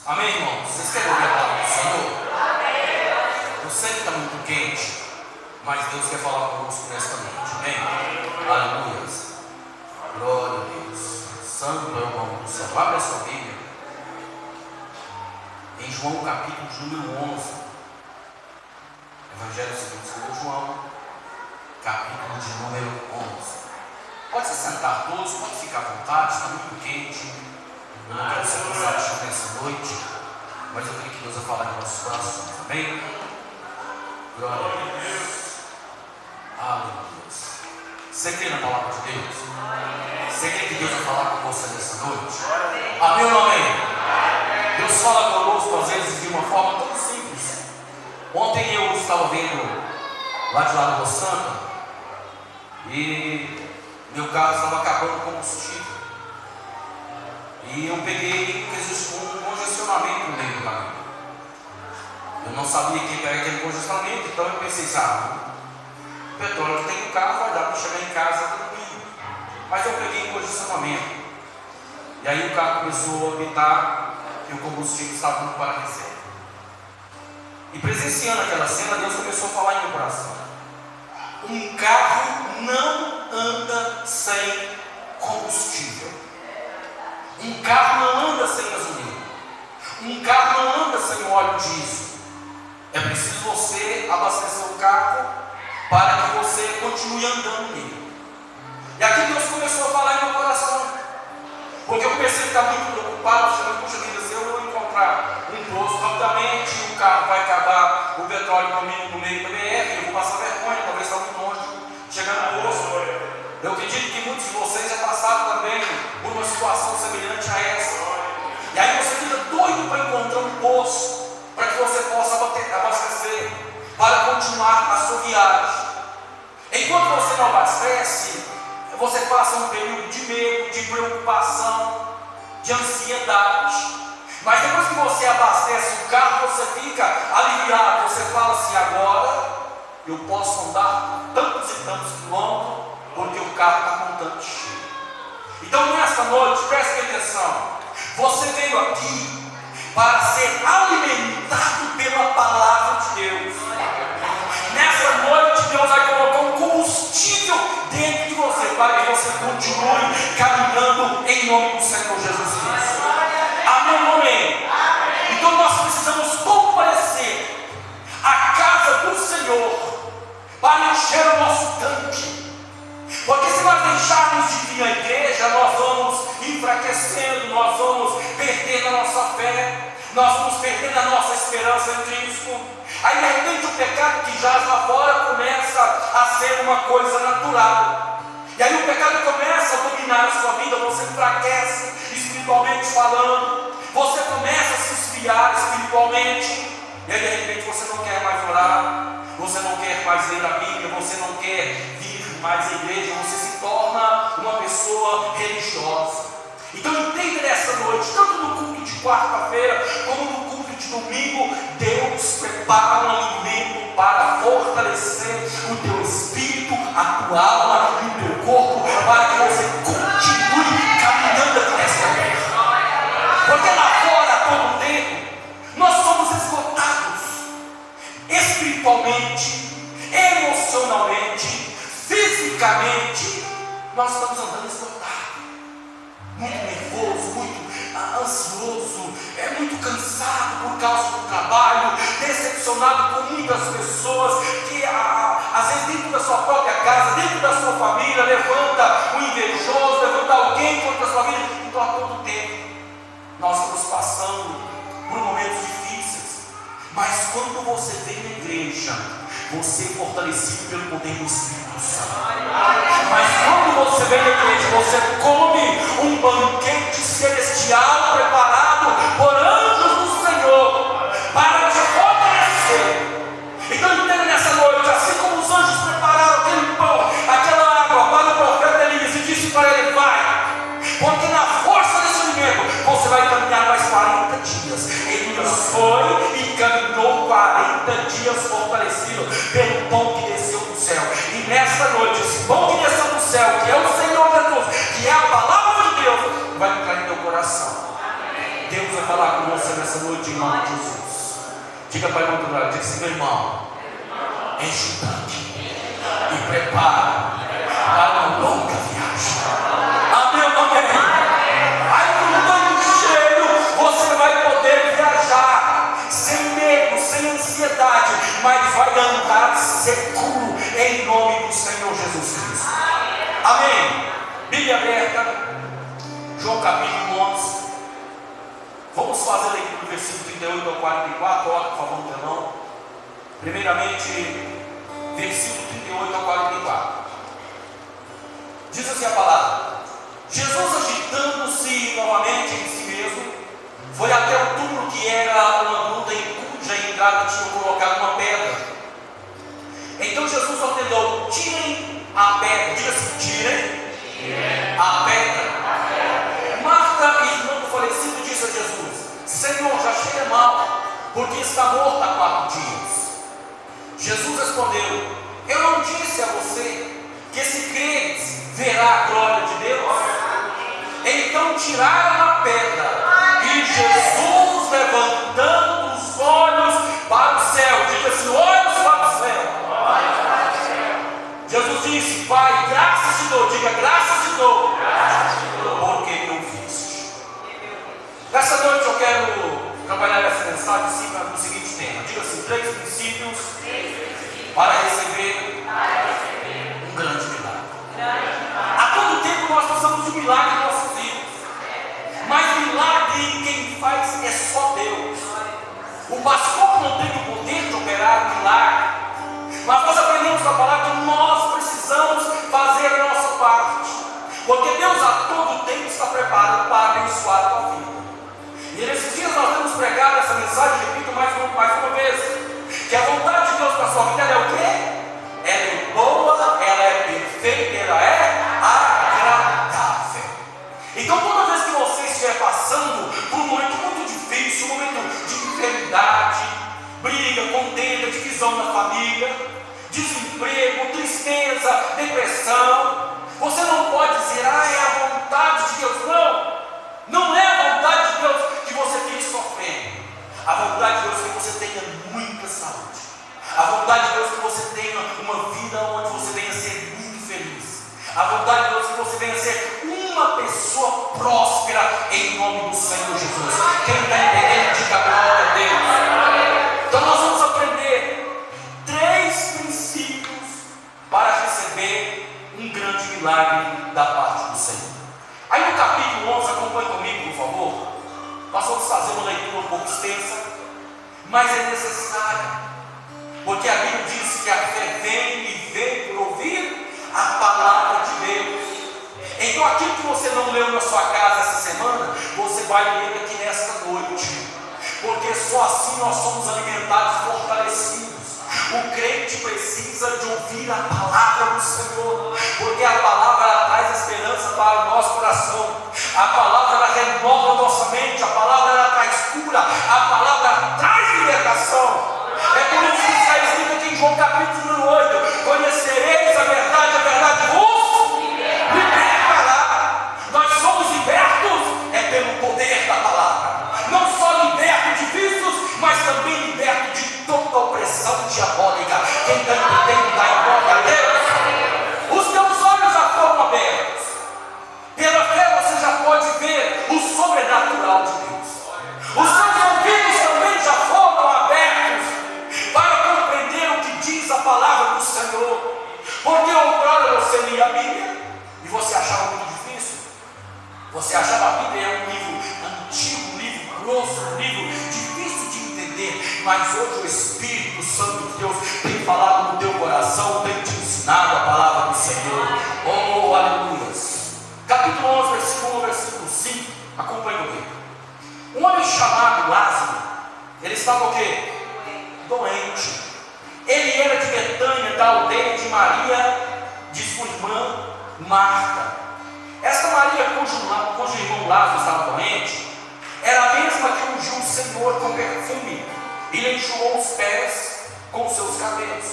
Amém, irmãos? Vocês querem ouvir a palavra do Senhor? Eu sei que está muito quente, mas Deus quer falar conosco nesta noite. Amém? Aleluia. Glória a Deus. Santo é o nome do céu. Abre a sua Bíblia em João capítulo de número 11. Evangelho segundo escreveu João, capítulo de número 11. Pode se sentar todos, pode ficar à vontade, está muito quente. Eu não quero ser cansativo nessa noite, mas eu creio que Deus vai falar em nossos corações. Amém? Glória a Deus. Aleluia. Você crê na palavra de Deus? Você crê que Deus vai falar com você nessa noite? Amém ou não amém? Deus fala conosco às vezes de uma forma tão simples. Ontem eu estava vendo lá de Lagoa Santa e meu carro estava acabando com combustível. E eu peguei um congestionamento no meio do caminho. Eu não sabia que era aquele congestionamento, então eu pensei, o petróleo que tem no carro vai dar para chegar em casa tranquilo. Mas eu peguei um congestionamento. E aí o carro começou a gritar que o combustível estava indo para a reserva. E presenciando aquela cena, Deus começou a falar em meu coração. Um carro não anda sem combustível. Um carro não anda sem gasolina. Um carro não anda sem óleo diesel. É preciso você abastecer o carro para que você continue andando nele. E aqui Deus começou a falar em meu coração, porque eu comecei a ficar muito preocupado, achando, puxa vida, se eu vou encontrar um posto rapidamente, o carro vai acabar o petróleo comigo no meio da BR, eu vou passar vergonha, talvez está muito longe de chegar no posto. Eu acredito que muitos de vocês já passaram também por uma situação semelhante a essa. E aí você fica doido para encontrar um posto, para que você possa abastecer, para continuar a sua viagem. Enquanto você não abastece, você passa um período de medo, de preocupação, de ansiedade. Mas depois que você abastece o carro, você fica aliviado. Você fala assim, agora eu posso andar tantos e tantos quilômetros, porque o carro está com tanto cheio. Então nesta noite, preste atenção. Você veio aqui para ser alimentado pela palavra de Deus. Nessa noite Deus vai colocar um combustível dentro de você, para que você continue caminhando em nome do Senhor Jesus Cristo. Amém, amém. Então nós precisamos comparecer à casa do Senhor para encher o nosso tanque. Porque se nós deixarmos de vir à igreja, nós vamos enfraquecendo, nós vamos perdendo a nossa fé, nós vamos perdendo a nossa esperança em Cristo. Aí de repente o pecado que jaz lá fora começa a ser uma coisa natural. E aí o pecado começa a dominar a sua vida, você enfraquece espiritualmente falando, você começa a se esfriar espiritualmente. E aí de repente você não quer mais orar, você não quer mais ler a Bíblia, você não quer vir mais à igreja, você se torna uma pessoa religiosa. Então entenda nessa noite, tanto no culto de quarta-feira como no culto de domingo, Deus prepara um alimento para fortalecer o teu espírito, a tua alma e o teu corpo, para que você continue caminhando aqui nesta terra. Porque lá fora, a todo tempo, nós somos esgotados espiritualmente, emocionalmente, fisicamente. Nós estamos andando esgotados, muito nervoso, muito ansioso, muito cansado por causa do trabalho, decepcionado com muitas pessoas que às vezes dentro da sua própria casa, dentro da sua família, levanta um invejoso, levanta alguém contra a sua vida. Então a todo tempo nós estamos passando por momentos difíceis, mas quando você vem na igreja, você é fortalecido pelo poder do Espírito Santo. Mas quando você vem na igreja, você come um banquete celestial preparado por anjos do Senhor para te fortalecer. Então entenda nessa noite, assim como os anjos prepararam aquele pão, aquela água para o profeta Elias e disse para ele, vai, porque na força desse alimento você vai caminhar mais 40 dias. Elias foi e caminhou 40 dias fortalecido pelo pão que desceu do céu. E nesta noite, esse pão que desceu do céu, que é o Senhor Jesus, que é a palavra de Deus, vai entrar em teu coração. Deus vai falar com você nessa nessa noite em nome de Jesus. Diga para o irmão do lado, diga assim: meu irmão, enche o tanque e prepara para uma longa viagem. Amém, amém. Aí com o tanque cheio, você vai poder viajar sem medo, sem ansiedade, mas vai andar seguro em nome do Senhor Jesus Cristo. Amém. Bíblia aberta, João capítulo 11. Vamos fazer a leitura do versículo 38 ao 44. Coloca, por favor, no telão. Primeiramente, versículo 38 ao 44. Diz assim a palavra: Jesus, agitando-se novamente em si mesmo, foi até o túmulo, que era uma gruta em cuja entrada tinham colocado uma pedra. Então Jesus ordenou: tirem a pedra. Diga assim: tirem a pedra. Marta, irmã do falecido, disse a Jesus: Senhor, já cheira mal, porque está morta há 4 dias. Jesus respondeu: eu não disse a você que, se creres, verá a glória de Deus? Então tiraram a pedra, e Jesus, levantando os olhos para o céu, diga assim: olhos para o céu. Jesus disse: Pai, graças te dou. Diga: graças te dou, porque me ouviste. Nessa noite eu quero trabalhar essa mensagem em cima do seguinte tema. Diga assim: 3 princípios para receber um grande milagre. A todo tempo nós precisamos de um milagre em nossas vidas, mas milagre quem faz é só Deus. O pastor não tem o poder de operar o milagre, mas nós aprendemos na palavra que nós precisamos fazer a nossa parte, porque Deus a todo tempo está preparado para abençoar a tua vida. E nesses dias nós temos pregado essa mensagem, repito mais uma vez, que a vontade de Deus para a sua vida, ela é o quê? Ela é boa, ela é perfeita, ela é agradável. Então toda vez que você estiver passando por um momento muito difícil, um momento de enfermidade, briga, contenda, divisão na família, desemprego, tristeza, depressão, você não pode dizer: ah, é a vontade de Deus. Não é a vontade de Deus que você fique sofrendo. A vontade de Deus é que você tenha muita saúde. A vontade de Deus é que você tenha uma vida onde você venha ser muito feliz. A vontade de Deus é que você venha ser uma pessoa próspera em nome do Senhor Jesus. Quem está entendendo, diga glória a Deus. Então nós vamos aprender 3 princípios para receber um grande milagre da parte do Senhor. Aí no capítulo 11, acompanhe comigo, por favor. Nós vamos fazer uma leitura um pouco extensa, mas é necessária, porque a Bíblia diz que a fé vem por ouvir a palavra de Deus. Então aquilo que você não leu na sua casa essa semana, você vai ler aqui nesta noite, porque só assim nós somos alimentados e fortalecidos. O crente precisa de ouvir a palavra do Senhor, porque a palavra ela traz esperança para o nosso coração, a palavra ela renova a nossa mente, a palavra ela traz cura, a palavra traz libertação. É por isso que está escrito aqui em João capítulo 8: conhecereis a verdade vos libertará. Nós somos libertos pelo poder da palavra, não só libertos de vícios, mas também libertos de toda opressão diabólica. Quem está entendendo, dá glória a Deus. Os teus olhos já foram abertos, pela fé você já pode ver o sobrenatural de Deus. Os seus ouvidos também já foram abertos para compreender o que diz a palavra do Senhor. Porque outrora você lia a Bíblia e você achava muito difícil. Você achava a Bíblia um livro antigo, um livro grosso, um livro difícil de entender. Mas hoje o Espírito Santo de Deus tem falado no teu coração, tem te ensinado a palavra do Senhor. Oh, aleluia. Capítulo 11, versículo 1, versículo 5. Acompanhe comigo. Um homem chamado Lázaro, ele estava o quê? Doente. Ele era de Betânia, da aldeia de Maria, de sua irmã Marta. Esta Maria, cujo irmão Lázaro estava doente, era a mesma que ungiu o Senhor com perfume e lhe enxugou os pés com seus cabelos.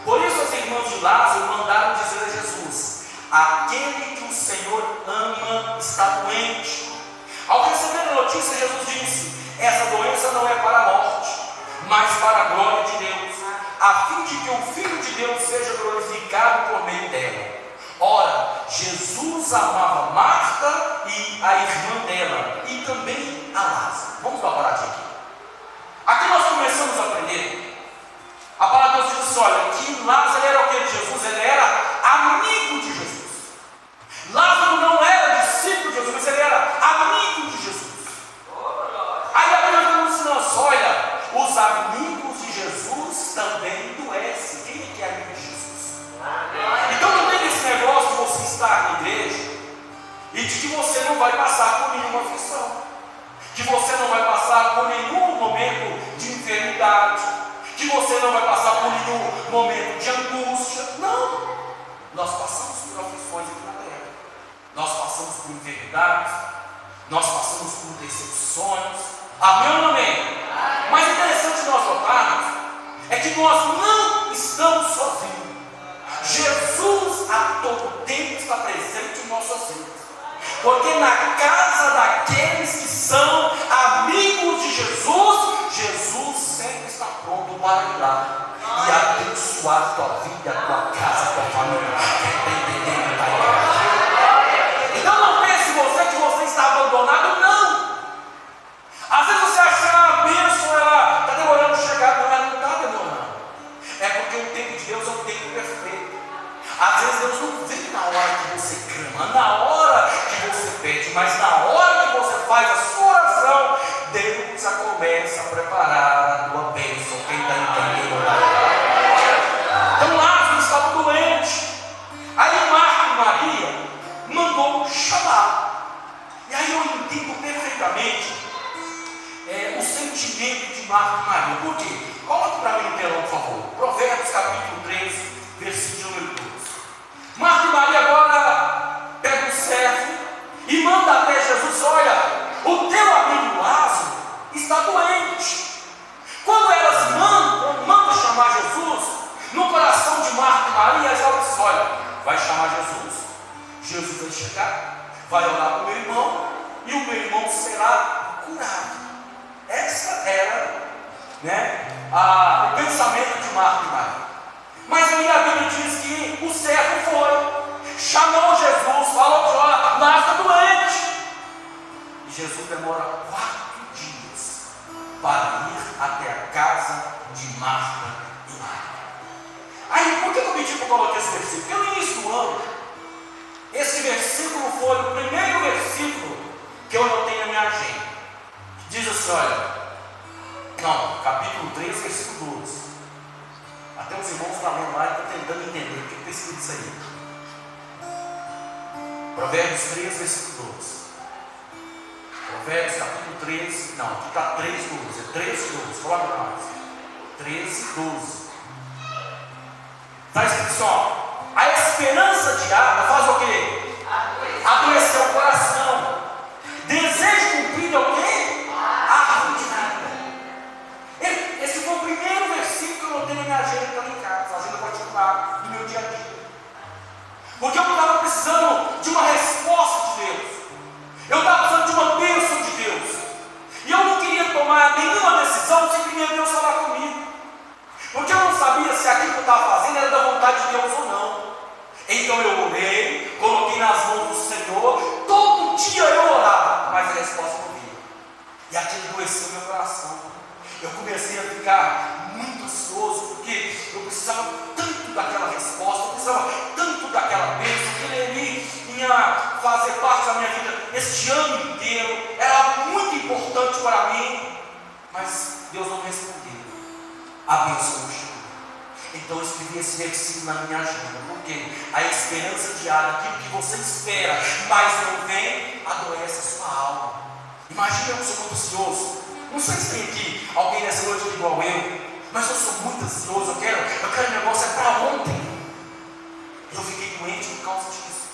Por isso as irmãs de Lázaro mandaram dizer a Jesus: aquele que o Senhor ama está doente. Ao receber a notícia, Jesus disse: Essa doença não é para a morte, mas para a glória de Deus, a fim de que o Filho de Deus seja glorificado por meio dela. Ora, Jesus amava Marta e a irmã dela, e também a Lázaro. Vamos dar uma paradinha aqui. Aqui nós começamos a aprender. A palavra de Deus diz, olha, que Lázaro era o que de Jesus? Ele era amigo de Jesus. Lázaro não era discípulo de Jesus, mas ele era amigo de Jesus. Aí a Bíblia nos ensina, olha, os amigos de Jesus também adoecem. Quem é que é amigo de Jesus? Então não tem esse negócio de você estar na igreja e de que você não vai passar por nenhuma aflição, que você não vai passar por nenhum momento de enfermidade, que você não vai passar por nenhum momento de angústia. Não! Nós passamos por aflições aqui na terra, nós passamos por enfermidades, nós passamos por decepções. Amém ou não amém? Mas interessante nós notarmos é que nós não estamos sozinhos. Jesus a todo tempo está presente em nossas vidas, porque na casa daqueles que são amigos de Jesus, Jesus sempre está pronto para ir lá e abençoar a tua vida, a tua casa, a tua família. Então não pense você que você está abandonado, não. Às vezes você acha que a bênção ela está demorando a chegar. Não, ela não está demorando. É porque o tempo de Deus é o tempo perfeito. Às vezes Deus não vem na hora que você clama, na hora que você pede, mas na hora que você faz a sua oração, Deus já começa a preparar a tua bênção. Quem está entendendo? Então Lázaro estava doente. Aí Marta e Maria mandou chamar. E aí eu entendo perfeitamente o sentimento de Marta e Maria. Por quê? Coloque para mim no telão, por favor. Provérbios capítulo 13, versículo número 12. Marta e Maria agora pegam o servo e manda até Jesus: olha, o teu amigo Lázaro está doente. Quando elas mandam chamar Jesus, no coração de Marta e Maria, elas dizem: olha, vai chamar Jesus, Jesus vai chegar, vai orar para o meu irmão e o meu irmão será curado. Essa era o pensamento de Marta e Maria. Mas aí a Bíblia diz que o servo foi, chamou Jesus, falou que olha, Lázaro está doente. E Jesus demora 4 dias para ir até a casa de Marta e Maria. Aí, por que eu pedi para colocar esse versículo? Porque no início do ano, esse versículo foi o primeiro versículo que eu anotei na minha agenda. Diz assim, olha, capítulo 3, versículo 12. Até os irmãos estão lendo lá e estão tentando entender o que está escrito isso aí. Provérbios 3, versículo 12. Provérbios capítulo 13, aqui está 3, 12. É 13, 12. Coloca para nós. 13, 12. Está escrito assim, ó. A esperança diária faz o quê? Adoecer o coração. Desejo cumprido é o quê? Árvore de vida. Esse foi o primeiro versículo que eu notei na minha agenda para em casa, agenda particular do meu dia a dia. Porque eu estava precisando de uma resposta de Deus. Eu estava precisando de uma bênção de Deus. E eu não queria tomar nenhuma decisão sem primeiro Deus falar comigo. Porque eu não sabia se aquilo que eu estava fazendo era da vontade de Deus ou não. Então eu orei, coloquei nas mãos do Senhor. Todo dia eu orava, mas a resposta não vinha. E aquilo adoeceu meu coração. Eu comecei a ficar muito ansioso, porque eu precisava tanto daquela resposta, eu precisava tanto daquela bênção, que ele ia fazer parte da minha vida este ano inteiro, era algo muito importante para mim, mas Deus não respondeu, a bênção não chegou. Então eu escrevi esse versículo na minha agenda, porque a esperança diária, aquilo que você espera, mas não vem, adoece a sua alma. Imagina, eu sou muito ansioso. Não sei se tem aqui alguém nessa noite igual eu, mas eu sou muito ansioso, eu quero negócio é para ontem. Eu fiquei doente por causa disso.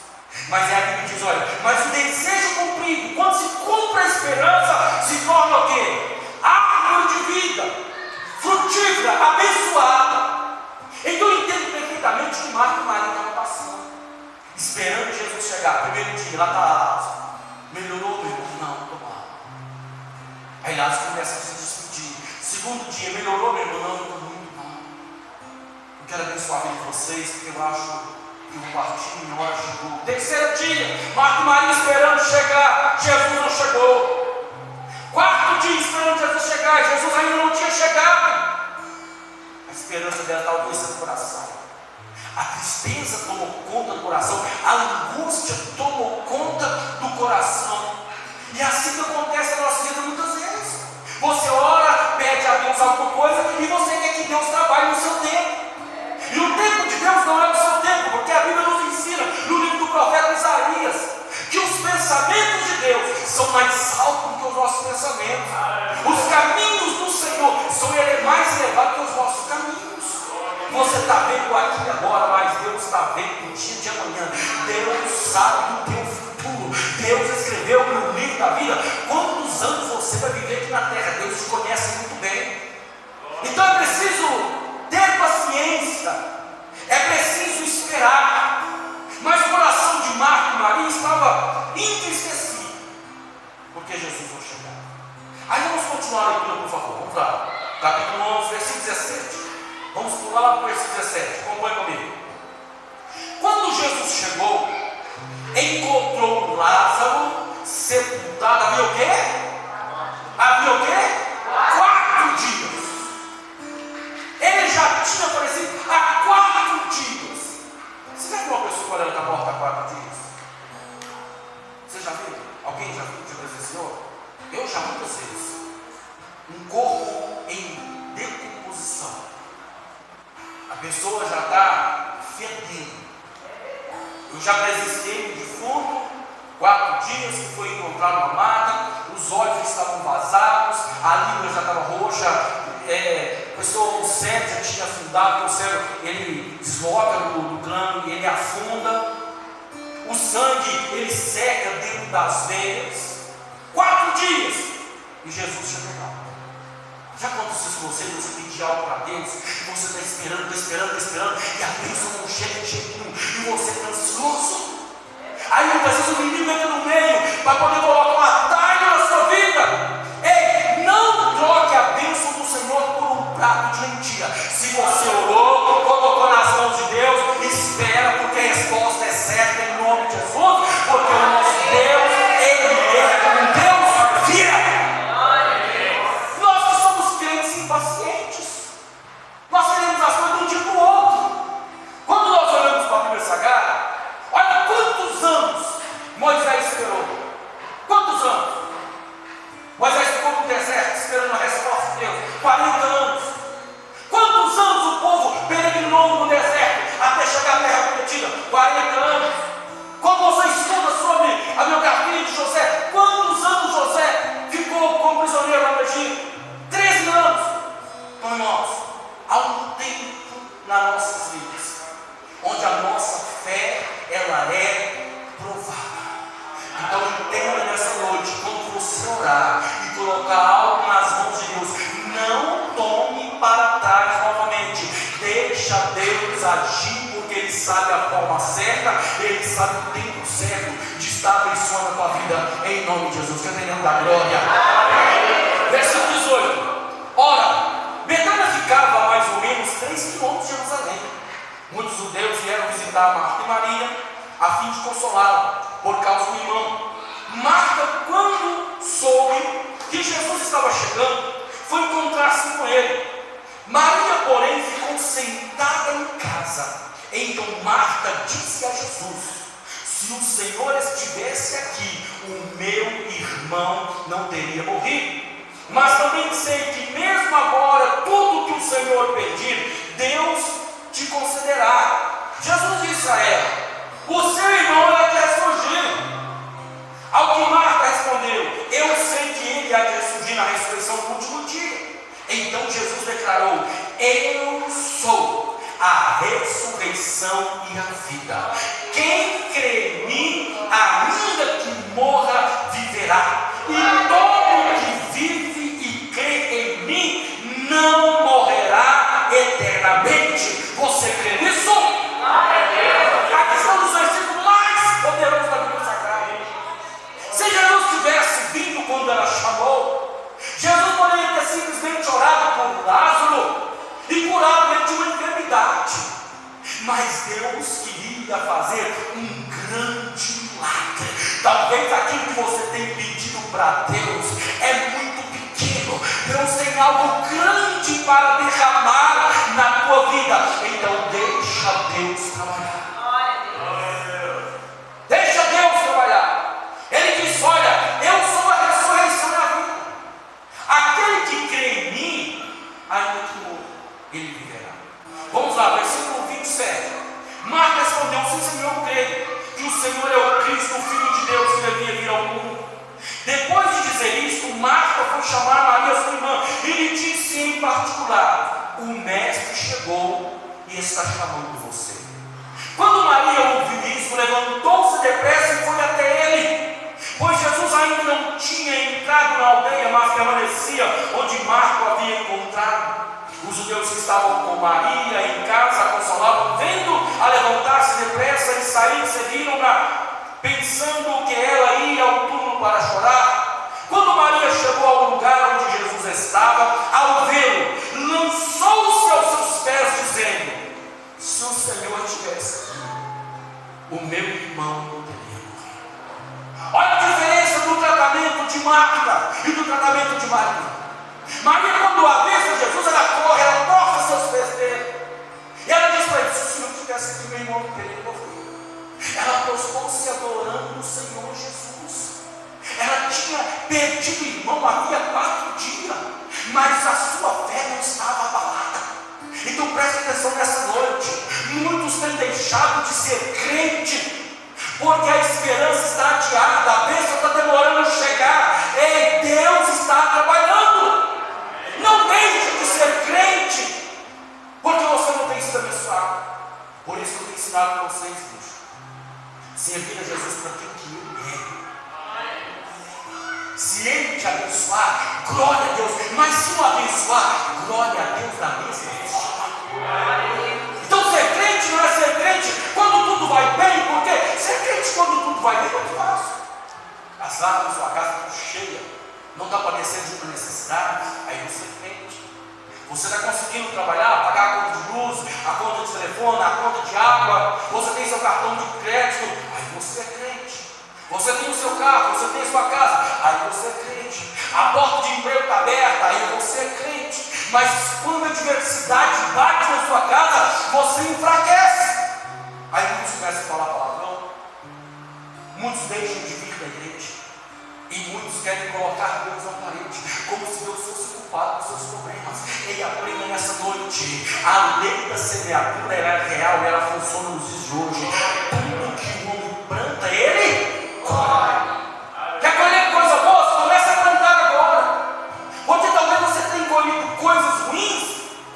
Mas a Bíblia diz, olha, mas o desejo cumprido, quando se cumpre a esperança, se torna o quê? Árvore de vida, frutífera, abençoada. Então eu entendo perfeitamente o que Marta e Maria estavam passando, esperando Jesus chegar. Primeiro dia, lá está Lázaro. Melhorou, meu irmão? Não, estou mal. Aí Lázaro segundo dia, melhorou, meu irmão? Não, não estou muito, não. Eu quero abençoar a vida de vocês, porque eu acho que o partido melhor chegou. Terceiro dia, Marta e Maria esperando chegar, Jesus não chegou. Quarto dia esperando Jesus chegar, Jesus ainda não tinha chegado. A esperança dela estava doendo no coração. A tristeza tomou conta do coração. A angústia tomou conta do coração. E é assim que acontece na nossa vida muitas vezes. Você ora, pede a Deus alguma coisa e você quer que Deus trabalhe no seu tempo. E o tempo de Deus não é o seu tempo, porque a Bíblia nos ensina, no livro do profeta Isaías, que os pensamentos de Deus são mais altos do que os nossos pensamentos. Os caminhos do Senhor são mais elevados que os nossos caminhos. Você está vendo aqui agora, mas Deus está vendo no dia de amanhã. Deus sabe do teu futuro. Deus escreveu no livro da vida quantos anos você vai viver aqui na terra. Deus te conhece muito bem. Então é preciso ter paciência, é preciso esperar. Mas o coração de Marta e Maria estava entristecido, porque Jesus não chegava. Aí vamos continuar a leitura, por favor. Vamos lá, capítulo 11, versículo 17. Vamos pular lá para o versículo 17, acompanhe comigo. Quando Jesus chegou, encontrou Lázaro sepultado. Havia o quê? Havia o quê? 4 dias. Ele já tinha aparecido há 4 dias. Você já viu uma pessoa olhando para a porta há 4 dias? Você já viu? Alguém já viu? Já presenciou? Eu já muitas vezes. Um corpo em decomposição. A pessoa já está fedendo. Eu já presenciei um defunto, 4 dias, que foi encontrado na mata, os olhos estavam vazados, a língua já estava roxa, o cérebro já tinha afundado, o cérebro ele desloca do crânio e ele afunda, o sangue ele seca dentro das veias. 4 dias, e Jesus chegou lá. Já aconteceu isso com você pedir algo para Deus, e você está esperando, e a bênção não chega de jeito nenhum, e você está ansioso. Aí muitas vezes o menino entra no meio para poder colocar um atalho na sua vida. Ei, não troque a bênção do Senhor por um prato de lentilha. Se você orou, colocou nas mãos de Deus, espera, porque a resposta é certa em nome de Jesus, porque o nosso Deus, Ele é um Deus fiel. Pacientes, nós queremos as coisas de um dia para o outro. Quando nós olhamos para a Bíblia Sagrada, olha quantos anos Moisés esperou. Quantos anos? Moisés ficou no deserto esperando a resposta de Deus. 40 anos. Quantos anos o povo peregrinou no deserto até chegar à terra prometida? 40 anos. Quando você estuda sobre a biografia de José, quantos anos José ficou como prisioneiro lá no Egito? 13 anos. Então, irmãos, há um tempo nas nossas vidas onde a nossa fé ela é provada. Então entenda nessa noite, quando você orar e colocar algo nas mãos de Deus, não tome para trás novamente. Deixa Deus agir, porque Ele sabe a forma certa, Ele sabe o tempo certo de estar abençoando a tua vida, em nome de Jesus. Que é o da glória. Versículo 18. Ora, Betânia ficava a mais ou menos 3 quilômetros de Jerusalém. Muitos judeus vieram visitar Marta e Maria a fim de consolá-la por causa do irmão. Marta, quando soube que Jesus estava chegando, foi encontrar-se com ele. Maria, porém, ficou sentada em casa. Então Marta disse a Jesus: se o Senhor estivesse aqui, o meu irmão não teria morrido. Mas também sei que mesmo agora, tudo que o Senhor pedir, Deus te concederá. Jesus disse a ela: o seu irmão há de ressurgir. Ao que Marta respondeu: eu sei que ele há de ressurgir na ressurreição do último dia. Então Jesus declarou: eu sou a ressurreição e a vida. Quem crê em mim, ainda que morra, viverá. E todo que vive e crê em mim não morrerá eternamente. Você crê nisso? Aqui estão os versículos mais poderosos da Bíblia Sagrada. Se Jesus tivesse vindo quando ela chamou, Jesus poderia ter simplesmente orado para Deus é muito pequeno. Deus tem algo grande para derramar na tua vida. Então deixa Deus trabalhar. Deixa Deus trabalhar. Ele diz: olha, eu sou a ressurreição e a vida. Aquele que crê em mim, ainda que morra, ele viverá. Vamos lá, versículo 27. Marta respondeu: sim, Senhor, eu creio que o Senhor é o Cristo, o Filho de Deus, que devia vir ao mundo. Depois de dizer isso, Marta foi chamar Maria, sua irmã, e lhe disse em particular: o mestre chegou e está chamando você. Quando Maria ouviu isso, levantou-se depressa e foi até ele, pois Jesus ainda não tinha entrado na aldeia, mas permanecia onde Marta havia encontrado. Os judeus que estavam com Maria em casa a consolavam, vendo-a levantar-se depressa e sair, seguiram-na, pensando que ela ia ao túmulo para chorar. Quando Maria chegou ao lugar onde Jesus estava, ao vê-lo, lançou-se aos seus pés, dizendo: se o Senhor estivesse aqui, o meu irmão não teria morrido. Olha a diferença do tratamento de Marta e do tratamento de Maria. Maria, quando avista Jesus, ela corre, ela toca os seus pés dele. E ela diz para ele: se o Senhor tivesse aqui, meu irmão não teria morrido. Ela prostrou-se adorando o Senhor Jesus. Ela tinha perdido o irmão havia 4 dias, mas a sua fé não estava abalada. Então preste atenção nessa noite. Muitos têm deixado de ser crente, porque a esperança está adiada, a bênção está demorando a chegar. Ei, Deus está trabalhando. Não deixe de ser crente, porque você não tem sido abençoado. Por isso que eu tenho ensinado para vocês, bicho. Servir a Jesus para aquilo que Ele é. Se Ele te abençoar, glória a Deus. Mas se não abençoar, glória a Deus da mesma forma. Então ser crente não é ser crente quando tudo vai bem, porque ser crente quando tudo vai bem é muito fácil. As águas da sua casa estão cheias, não está aparecendo de uma necessidade, aí você é crente. Você está conseguindo trabalhar, pagar a conta de luz, a conta de telefone, a conta de água, você tem seu cartão de crédito, aí você é crente. Você tem o seu carro, você tem a sua casa, aí você é crente. A porta de emprego está aberta, aí você é crente. Mas quando a adversidade bate na sua casa, você enfraquece. Aí muitos começam a falar palavrão, muitos deixam de vir da igreja, e muitos querem colocar Deus na parede, como se Deus fosse culpado dos seus problemas. E aprenda nessa noite: a lei da semeadura é real, ela funciona nos dias de hoje. Tudo que o homem planta, ele colhe. Quer colher coisa boa? Você começa a plantar agora, porque talvez você tenha colhido coisas ruins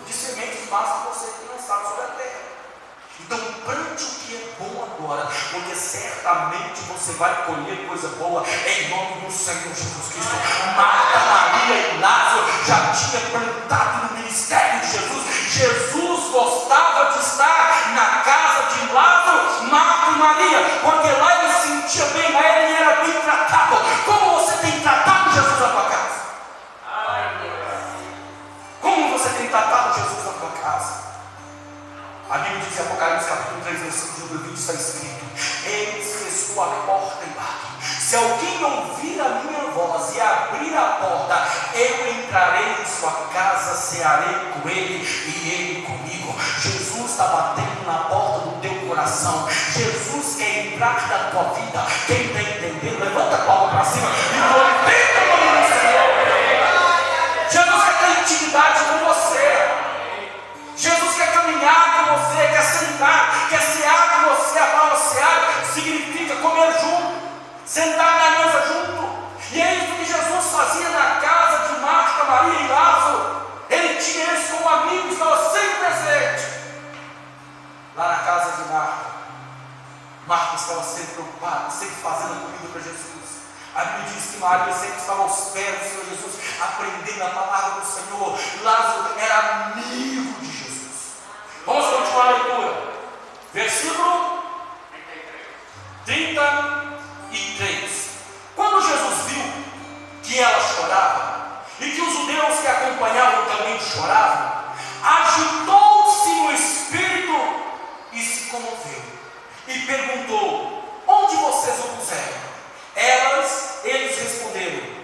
de sementes más que você tem lançado sobre a terra. Então plante o que é bom agora, porque certamente você vai colher coisa boa em nome do Senhor Jesus Cristo. Marta, Maria e Lázaro já tinha plantado no ministério de Jesus. Jesus gostava de estar na casa de Lázaro, Marta e Maria, porque lá ele se sentia bem, lá ele era bem tratado. Como você tem tratado Jesus na tua casa? Como você tem tratado Jesus na tua casa? A Bíblia diz em Apocalipse capítulo 3, versículo 20, está escrito: eis que estou à porta e bato. Se alguém ouvir a minha voz e abrir a porta, eu entrarei em sua casa, cearei com ele e ele comigo. Jesus está batendo na porta do teu coração. Jesus quer entrar na tua vida. Quem está entendendo, levanta a palma para cima e glorifica o nome do Senhor. Jesus quer ter intimidade com você. Jesus quer caminhar com você, quer sentar, quer cear com você. A palavra cear significa comer junto, sentar na mesa junto. E é isso que Jesus fazia na casa de Marta, Maria e Lázaro. Ele tinha eles como amigos, estava sempre presente. Lá na casa de Marta, Marta estava sempre preocupada, sempre fazendo a comida para Jesus. A Bíblia diz que Maria sempre estava aos pés do Senhor Jesus, aprendendo a palavra do Senhor. Lázaro era amigo de Jesus. Vamos continuar a leitura. Versículo 33. Quando Jesus viu que ela chorava, e que os judeus que a acompanhavam também choravam, agitou-se no espírito e se comoveu, e perguntou: onde vocês o puseram? Eles responderam: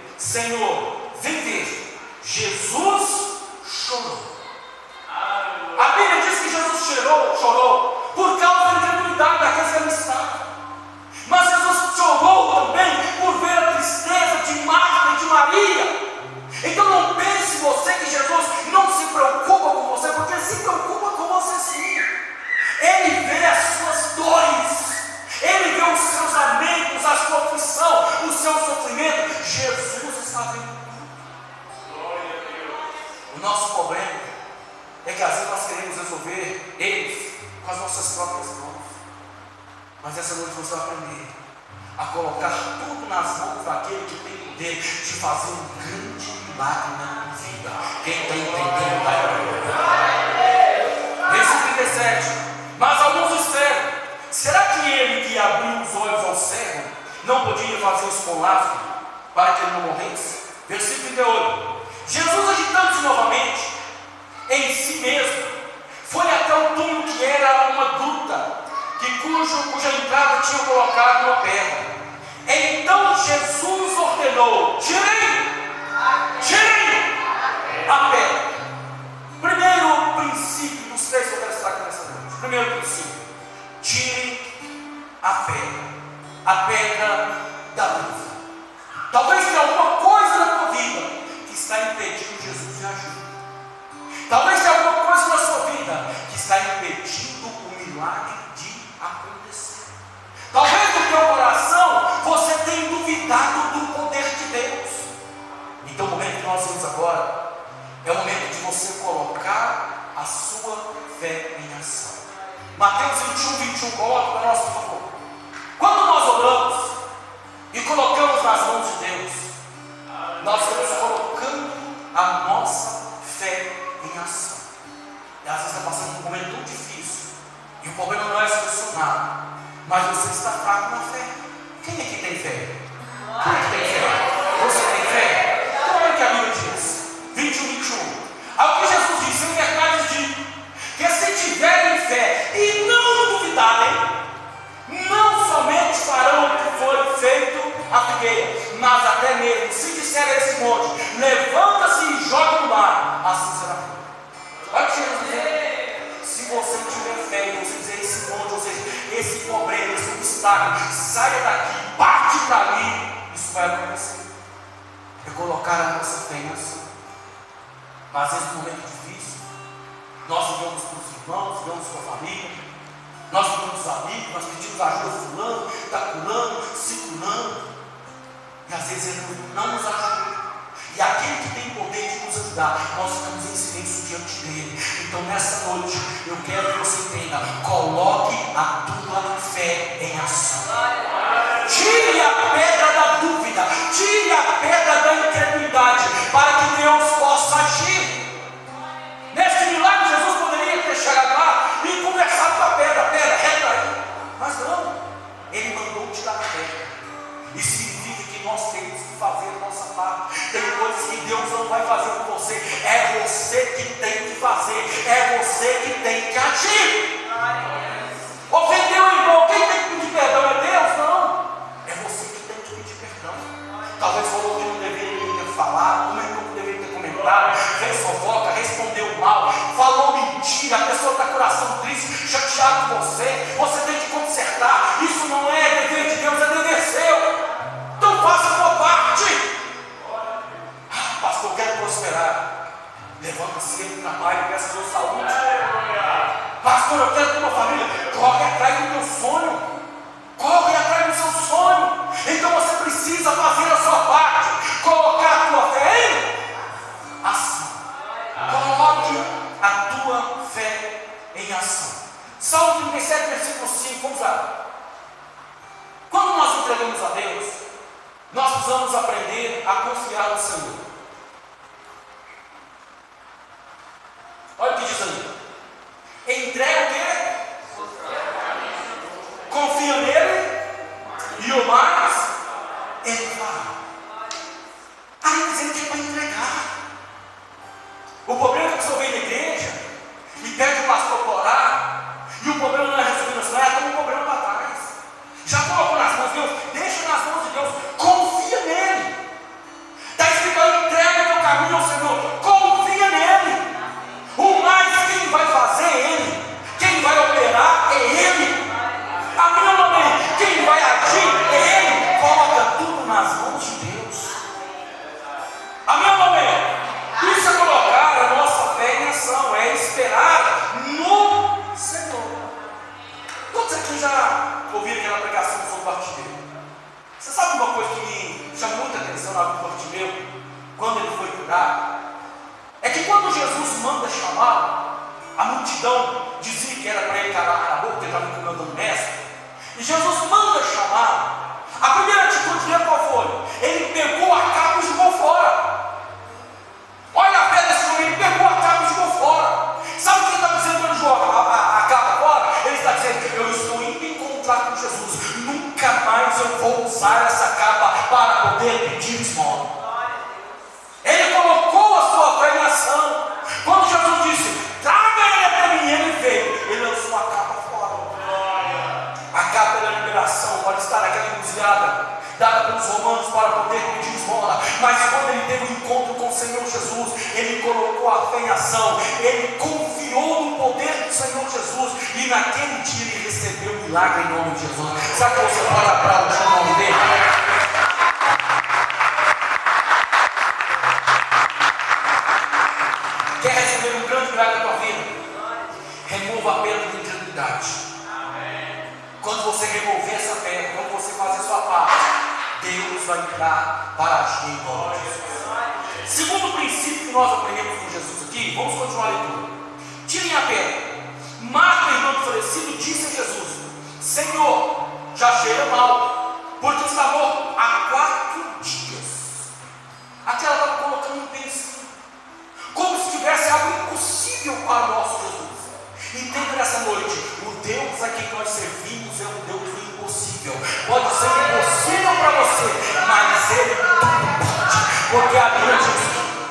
O nosso problema é que às vezes nós queremos resolver eles com as nossas próprias mãos. Mas essa noite você vai aprender a colocar tudo nas mãos daquele que tem poder de fazer um grande milagre na tua vida. Quem está entendendo, vai aprender. Versículo 37. Mas alguns disseram: será que ele que abriu os olhos ao cego não podia fazer isso com Lázaro, para que ele não morresse? Versículo 38. Jesus, agitando-se novamente em si mesmo, foi até o túmulo, que era uma gruta, cuja entrada tinha colocado uma pedra. Então Jesus ordenou: tirem a pedra. Primeiro princípio dos três que eu quero destacar nessa noite. Primeiro princípio: tirem a pedra da dúvida. Talvez tenha alguma coisa na tua vida que está impedindo Jesus de agir. Talvez tenha alguma coisa na sua vida que está impedindo o milagre de acontecer. Talvez no teu coração você tenha duvidado do poder de Deus. Então o momento que nós temos agora é o momento de você colocar a sua fé em ação. Mateus 21, coloca para nós, por favor. Quando nós oramos e colocamos nas mãos de Deus, nós estamos colocando a nossa fé em ação. E às vezes está passando um momento tão difícil, e o problema não é solucionado, mas você está fraco na fé. Quem é que tem fé? Quem é que tem fé? Você tem fé? Então olha o que a Bíblia diz, 21. Ao que Jesus disse: em verdade digo, que se tiverem fé e não duvidarem, não somente farão o que foi feito à figueira, mas até mesmo se disser a esse monte: levanta-se e joga no mar, assim será feito. Olha o que Jesus diz: se você tiver fé e você dizer esse monte, ou seja, esse problema, esse obstáculo, saia daqui, parte para ali, isso vai acontecer. É colocar a nossa fé em ação. Mas às vezes no momento difícil, nós ligamos para os irmãos, ligamos para a família, nós ligamos para os amigos, nós pedimos ajuda: fulano, está curando, se curando, e às vezes ele não nos ajuda. E aquele que tem poder de nos ajudar, nós estamos em silêncio diante dele. Então nessa noite, eu quero que você entenda: coloque a tua fé em ação. Tire a pedra da dúvida, tire a pedra da incredulidade, para que Deus possa agir. Neste milagre, Jesus poderia ter chegado lá e conversado com a pedra: pedra, reta aí. Mas não, ele mandou tirar a pedra. Isso significa que nós temos que fazer a nossa parte. Tem coisas que Deus não vai fazer por você, é você que tem que fazer, é você que tem que agir. Ofendeu o irmão, quem tem que pedir perdão é Deus? Não, é você que tem que pedir perdão. Talvez falou que não deveria ter falado, comentou que deveria ter comentado, fez fofoca, respondeu mal, falou mentira, a pessoa está com o coração triste, chateado com você, você tem que consertar. Isso não é dever de Deus, é dever seu. Então faça a sua parte. Pastor, eu quero prosperar. Levanta-se do trabalho, peça a Deus saúde. Pastor, eu quero ter uma família. Corre atrás do teu sonho. Corre atrás do seu sonho. Então você precisa fazer a sua parte. Colocar a tua fé em ação. Coloque a tua fé em ação. Salmo 37, versículo 5. Vamos lá. Quando nós entregamos a Deus, nós precisamos aprender a confiar no Senhor. Olha o que diz ali: entrega o quê? Confia nele, e o mais ele fará. Aí dizendo que é para entregar. O problema é que você vem na igreja e pede o pastor para orar, e o problema não é resolvido na cidade, tem um problema para trás. Já colocou nas mãos de Deus? Deixa nas mãos de Deus, confia nele. Está escrito aí: entrega o teu caminho ao Senhor, confia nele. O mais quem vai fazer é ele, quem vai operar é ele. Amém ou amém? Quem vai agir é ele. Coloca tudo nas mãos de Deus. Amém ou amém? Isso é colocar a nossa fé em ação, é esperar no Senhor. Todos aqui já ouviram aquela pregação sobre Bartimeu. Você sabe uma coisa que me chamou muita atenção na vida do Bartimeu? Quando ele foi curado, chamá-lo, a multidão dizia que era para ele calar a boca, porque ele estava incomodando o mestre. E Jesus manda chamá-lo. A primeira atitude dele qual foi? Ele pegou a capa e jogou fora. Olha a fé desse homem, ele pegou a capa e jogou fora. Sabe o que ele está dizendo quando ele joga a capa fora? Ele está dizendo: eu estou indo encontrar com Jesus, nunca mais eu vou usar essa capa para poder pedir esmola. Ele colocou a sua fé em ação. Quando Jesus disse: traga ele para mim, ele veio, ele lançou a capa fora. A capa era a liberação para estar naquela encruzilhada dada pelos romanos para poder pedir esmola. Mas quando ele teve um encontro com o Senhor Jesus, ele colocou a fé em ação, ele confiou no poder do Senhor Jesus, e naquele dia ele recebeu o milagre em nome de Jesus. Sabe que você pode aplaudir o nome dele? Quer receber um grande milagre na tua vida? Remova a pedra da incredulidade. Quando você remover essa pedra, quando você fazer a sua parte, Deus vai entrar para agir em nome de Jesus. Segundo princípio que nós aprendemos com Jesus aqui, vamos continuar a leitura. Tirem a pedra. Marta, irmã do falecido, disse a Jesus: Senhor, já cheira mal, porque está morto há 4 dias. Aqui ela estava colocando um pensinho, como se tivesse algo impossível para o nosso Jesus. Entenda nessa noite: o Deus a quem nós servimos é um Deus do impossível. Pode ser impossível para você, mas Ele tudo pode, porque a Bíblia diz: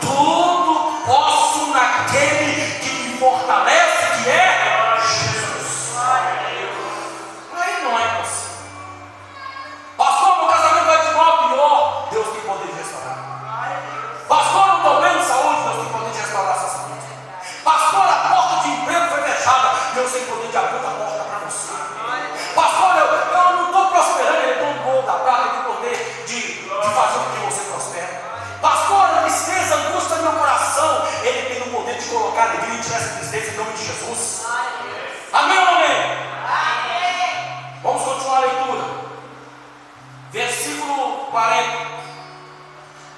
tudo posso naquele que me fortalece, que é Jesus. Aí não é impossível. Pastor, meu casamento vai de mal a pior. Deus tem poder de restaurar. Pastor, não estou bem de saúde. Deus tem poder de restaurar essa saúde. Pastor, a porta de emprego foi fechada. Deus tem poder de abrir a porta para você. Pastor, eu não estou prosperando. Ele é dono do ouro, da prata, tem poder de fazer com que você prospere. Pastor, a tristeza, a angústia do meu coração, Ele tem o poder de colocar alegria e tirar essa tristeza em nome de Jesus. Amém ou amém? Vamos continuar a leitura. Versículo 40.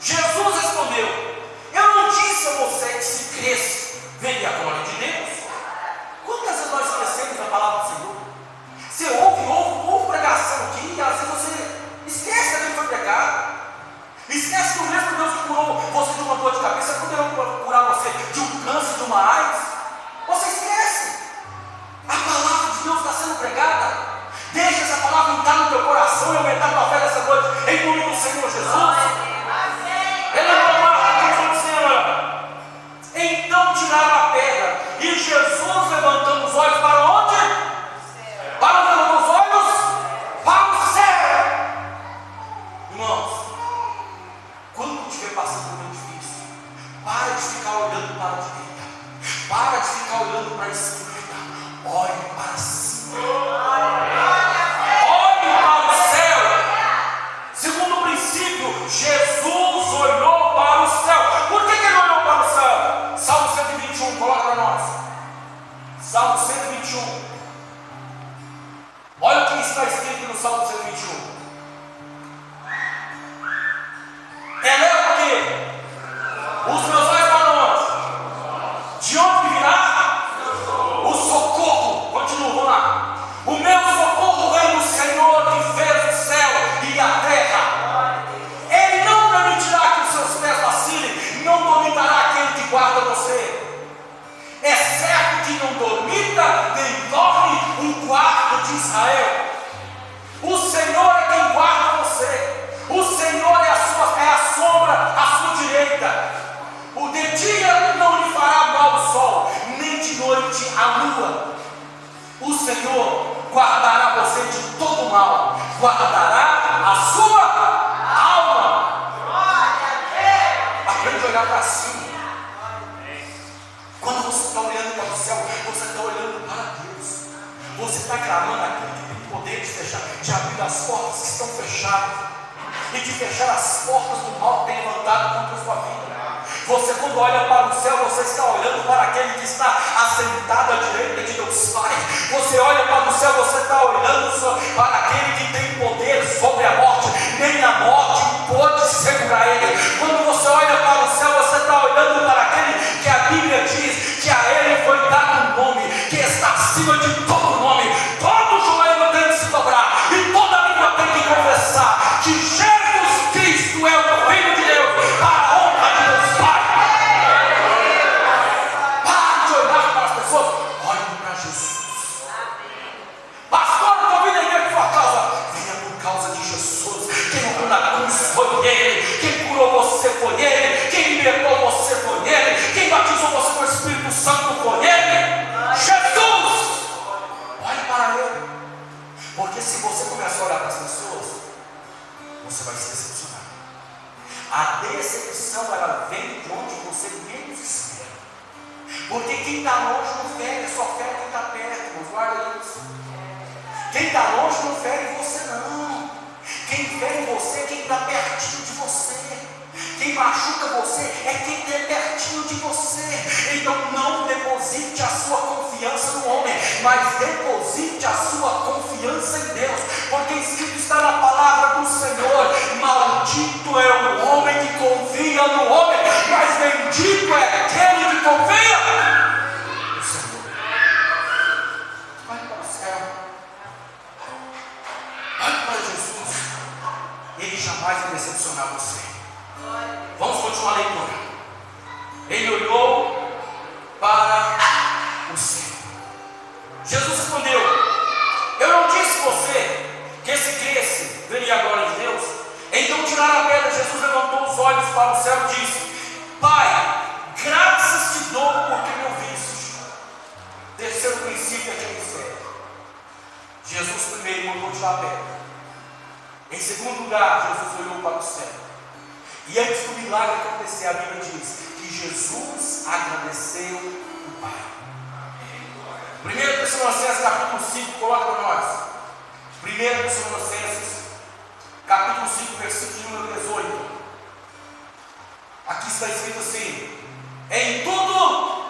Jesus respondeu: eu não disse a você que se cresce, veria a glória de Deus? Quantas vezes nós esquecemos a palavra do Senhor? Você ouve pregação aqui, e às vezes você esquece daquilo que foi pregado. Esquece que o mesmo Deus que curou você de uma dor de cabeça poderá curar você de um câncer, de uma AIDS. Você esquece. A palavra de Deus está sendo pregada. Deixa essa palavra entrar no teu coração e aumentar a tua fé nessa noite, em nome do Senhor Jesus. Ele é uma Senhor. Então tiraram a pedra, e Jesus, levantando os olhos para onde? Para onde levantou os olhos? Para o céu. Irmãos, quando estiver passando por um momento difícil, para de ficar olhando para a direita, para de ficar olhando para a esquerda, olhe para cima, olhe para o céu. Segundo princípio, Jesus olhou para o céu. Por que ele olhou para o céu? Salmo 121, coloca para nós. Salmo 121. Olha o que está escrito no Salmo 121. Eleva o quê? Os meus olhos para onde? De onde virá? O socorro. Continua, vamos lá. O meu socorro vem do Senhor que fez o céu e a terra. Ele não permitirá que os seus pés vacilem, não dormitará aquele que guarda você. É certo que não dormita nem dorme um guarda de Israel. O Senhor é quem guarda você. O Senhor é a sombra à sua direita. O de dia não lhe fará mal o sol, nem de noite a lua. O Senhor guardará você de todo mal, guardará a sua alma. Aprende a olhar para cima. Quando você está olhando para o céu, você está olhando para Deus. Você está clamando aquele que tem poder de fechar, de abrir as portas que estão fechadas e de fechar as portas do mal que tem levantado contra a sua vida. Você, quando olha para o céu, você está olhando para aquele que está assentado à direita de Deus Pai. Você olha para o céu, você está olhando para aquele que tem poder sobre a morte. Nem a morte pode segurar ele. Quando você olha para o céu, você está olhando para aquele que a Bíblia diz que a Porque quem está longe não fere, só fere quem está perto, irmãos, guarda isso. Quem está longe não fere você não. Quem fere você é quem está pertinho de você. Quem machuca você é quem está pertinho de você. Então não deposite a sua confiança no homem, mas deposite a sua confiança em Deus, porque escrito está na palavra do Senhor: maldito é o homem que confia no homem, mas bendito é aquele que confia no Senhor. Vai para o céu, vai para Jesus, Ele jamais vai decepcionar você. Vamos continuar a leitura. Ele olhou para o céu. Jesus respondeu: eu não disse você que se cresce veria a glória de Deus? Então tiraram a pedra. Jesus levantou os olhos para o céu e disse: Pai, graças te dou porque me ouviste. Terceiro princípio é que me serve. Jesus primeiro mandou tirar a pedra. Em segundo lugar, Jesus olhou para o céu. E antes do milagre acontecer, a Bíblia diz que Jesus agradeceu o Pai. 1 Tessalonicenses capítulo 5, coloca para nós. 1 Tessalonicenses capítulo 5, versículo número 18. Aqui está escrito assim: em tudo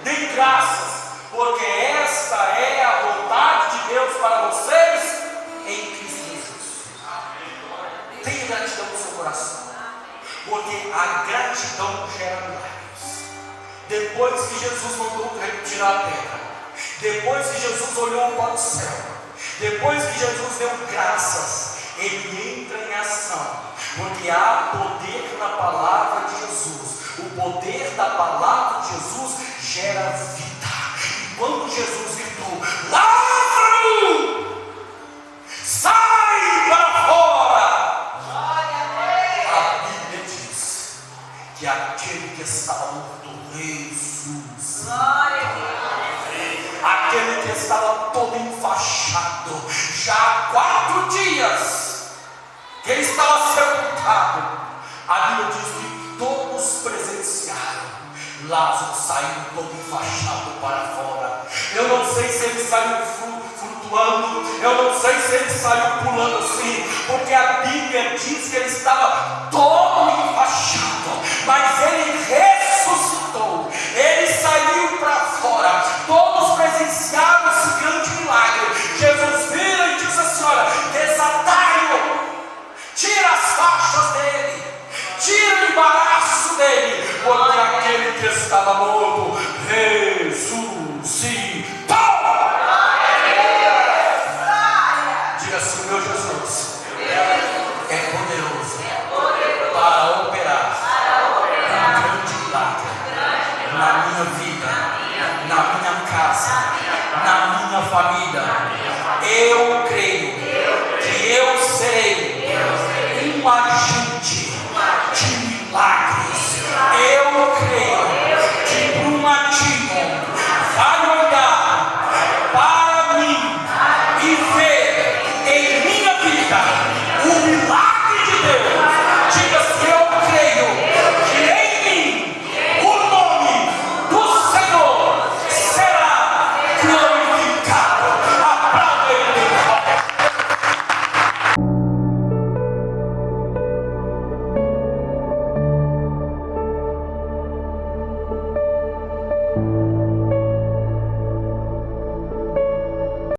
dêem graças, porque esta é a vontade de Deus para vocês em Cristo Jesus. Tenha gratidão no seu coração, porque a gratidão gera milagres. Depois que Jesus mandou tirar a pedra, depois que Jesus olhou para o céu, depois que Jesus deu graças, ele entra em ação, porque há poder na palavra de Jesus. O poder da palavra de Jesus gera vida. E quando Jesus gritou: Lázaro, sai para fora, a Bíblia diz que aquele que estava morto ressuscitou. Aquele que estava todo enfaixado, já há 4 dias que ele estava sepultado, a Bíblia diz que todos presenciaram Lázaro saindo todo enfaixado para fora. Eu não sei se ele saiu flutuando, eu não sei se ele saiu pulando assim, porque a Bíblia diz que ele estava todo enfaixado, mas ele ressuscitou, ele saiu para fora. Todos presenciaram esse grande milagre. Jesus vira e diz assim: olha, desatai-o, tira as faixas dele, tira o embaraço dele, porque aquele que estava morto ressuscitou. Diga assim: o meu Jesus é poderoso para operar um grande milagre na minha vida, na minha casa, na minha família. Eu creio que eu serei um agente de milagres. Eu creio que Brumadinho vai olhar para mim e ver em minha vida o milagre